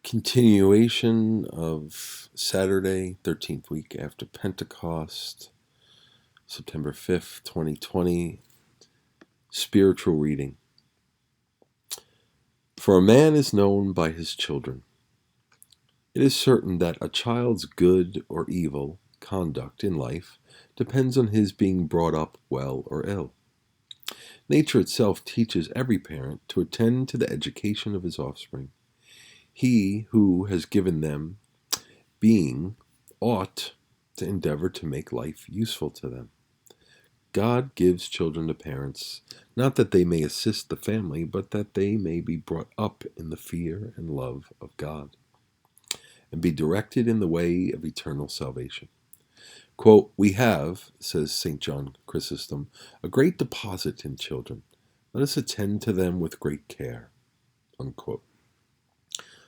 Continuation of Saturday, 13th week after Pentecost, September 5th, 2020, spiritual reading. For a man is known by his children. It is certain that a child's good or evil conduct in life depends on his being brought up well or ill. Nature itself teaches every parent to attend to the education of his offspring. He who has given them being ought to endeavor to make life useful to them. God gives children to parents, not that they may assist the family, but that they may be brought up in the fear and love of God, and be directed in the way of eternal salvation. Quote, "We have," says St. John Chrysostom, "a great deposit in children. Let us attend to them with great care." Unquote.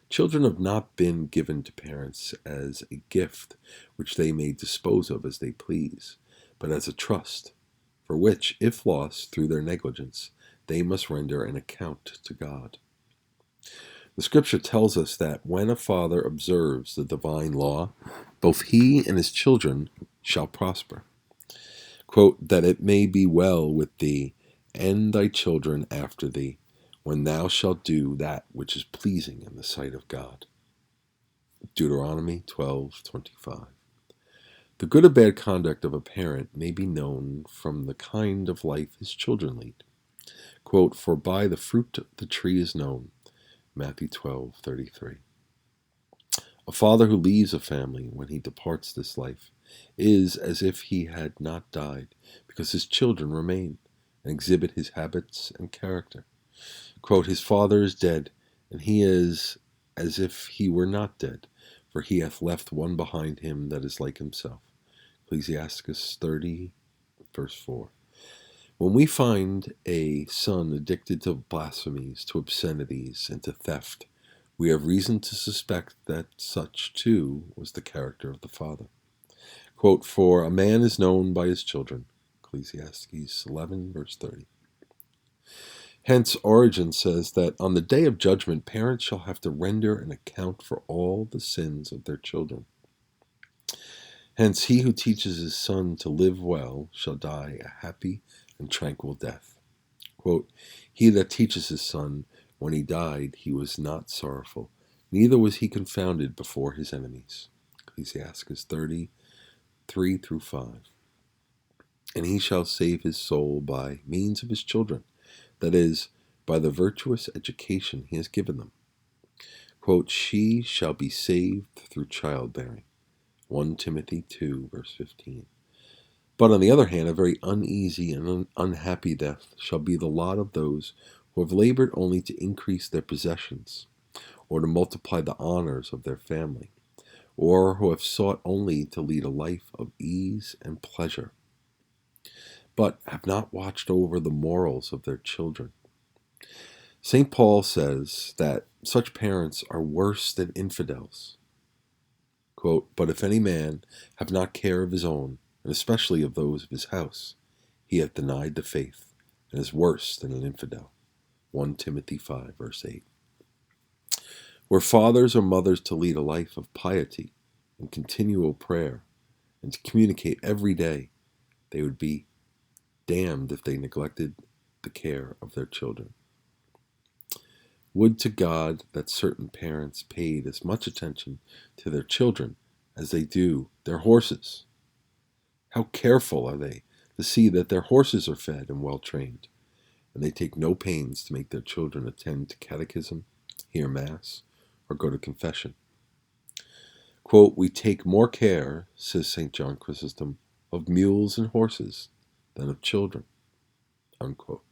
Children have not been given to parents as a gift which they may dispose of as they please, but as a trust, for which, if lost through their negligence, they must render an account to God. The Scripture tells us that when a father observes the divine law, both he and his children shall prosper. Quote, "that it may be well with thee, and thy children after thee, when thou shalt do that which is pleasing in the sight of God." Deuteronomy 12:25. The good or bad conduct of a parent may be known from the kind of life his children lead. Quote, "For by the fruit the tree is known." Matthew 12:33. A father who leaves a family when he departs this life is as if he had not died, because his children remain and exhibit his habits and character. Quote, "His father is dead, and he is as if he were not dead, for he hath left one behind him that is like himself." Ecclesiastes 30, verse 4. When we find a son addicted to blasphemies, to obscenities, and to theft, we have reason to suspect that such, too, was the character of the father. Quote, "For a man is known by his children." Ecclesiastes 11, verse 30. Hence, Origen says that on the day of judgment, parents shall have to render an account for all the sins of their children. Hence, he who teaches his son to live well shall die a happy and tranquil death. Quote, "He that teaches his son, when he died, he was not sorrowful, neither was he confounded before his enemies." Ecclesiastes 30, 3 through 5. "And he shall save his soul by means of his children, that is, by the virtuous education he has given them." Quote, "She shall be saved through childbearing." 1 Timothy 2, verse 15. But on the other hand, a very uneasy and unhappy death shall be the lot of those who have labored only to increase their possessions, or to multiply the honors of their family, or who have sought only to lead a life of ease and pleasure, but have not watched over the morals of their children. St. Paul says that such parents are worse than infidels. Quote, "But if any man have not care of his own, and especially of those of his house, he hath denied the faith, and is worse than an infidel." 1 Timothy 5, verse 8. Were fathers or mothers to lead a life of piety and continual prayer, and to communicate every day, they would be damned if they neglected the care of their children. Would to God that certain parents paid as much attention to their children as they do their horses. How careful are they to see that their horses are fed and well trained, and they take no pains to make their children attend to catechism, hear Mass, or go to confession. Quote, "We take more care," says St. John Chrysostom, "of mules and horses than of children." Unquote.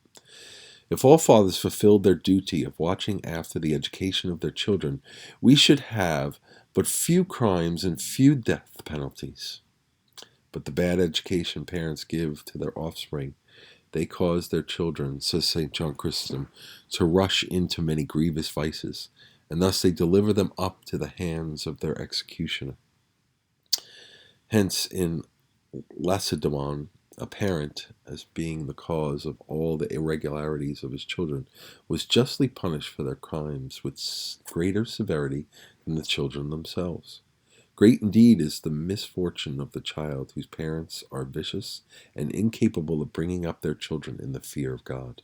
If all fathers fulfilled their duty of watching after the education of their children, we should have but few crimes and few death penalties. But the bad education parents give to their offspring, they cause their children, says St. John Chrysostom, to rush into many grievous vices, and thus they deliver them up to the hands of their executioner. Hence, in Lacedaemon, A parent, as being the cause of all the irregularities of his children, was justly punished for their crimes with greater severity than the children themselves. Great indeed is the misfortune of the child whose parents are vicious and incapable of bringing up their children in the fear of God,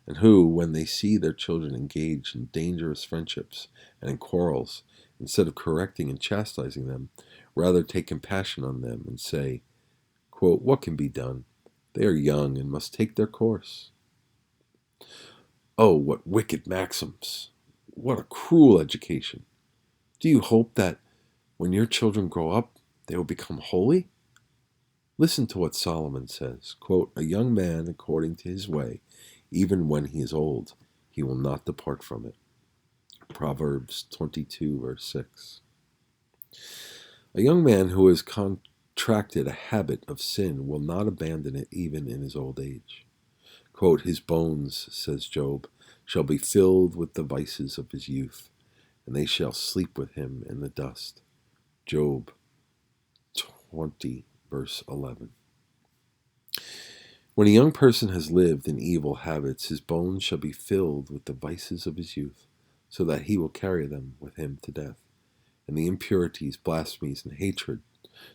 and who, when they see their children engaged in dangerous friendships and in quarrels, instead of correcting and chastising them, rather take compassion on them and say, quote, "What can be done? They are young and must take their course." Oh, what wicked maxims! What a cruel education! Do you hope that when your children grow up, they will become holy? Listen to what Solomon says, quote, "A young man according to his way, even when he is old, he will not depart from it." Proverbs 22, verse 6. A young man who has contracted a habit of sin will not abandon it even in his old age. Quote, "His bones," says Job, "shall be filled with the vices of his youth, and they shall sleep with him in the dust." Job 20, verse 11. When a young person has lived in evil habits, his bones shall be filled with the vices of his youth, so that he will carry them with him to death. And the impurities, blasphemies, and hatred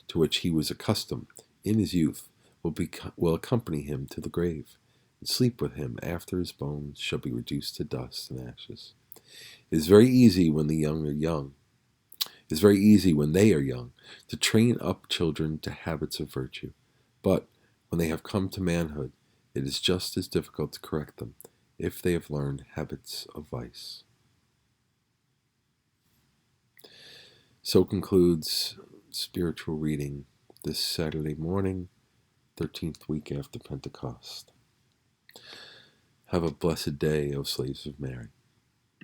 to which he was accustomed in his youth will accompany him to the grave, and sleep with him after his bones shall be reduced to dust and ashes. It is very easy when the young are young. It is very easy when they are young to train up children to habits of virtue, but when they have come to manhood, it is just as difficult to correct them if they have learned habits of vice. So concludes spiritual reading this Saturday morning, 13th week after Pentecost. Have a blessed day, O slaves of Mary.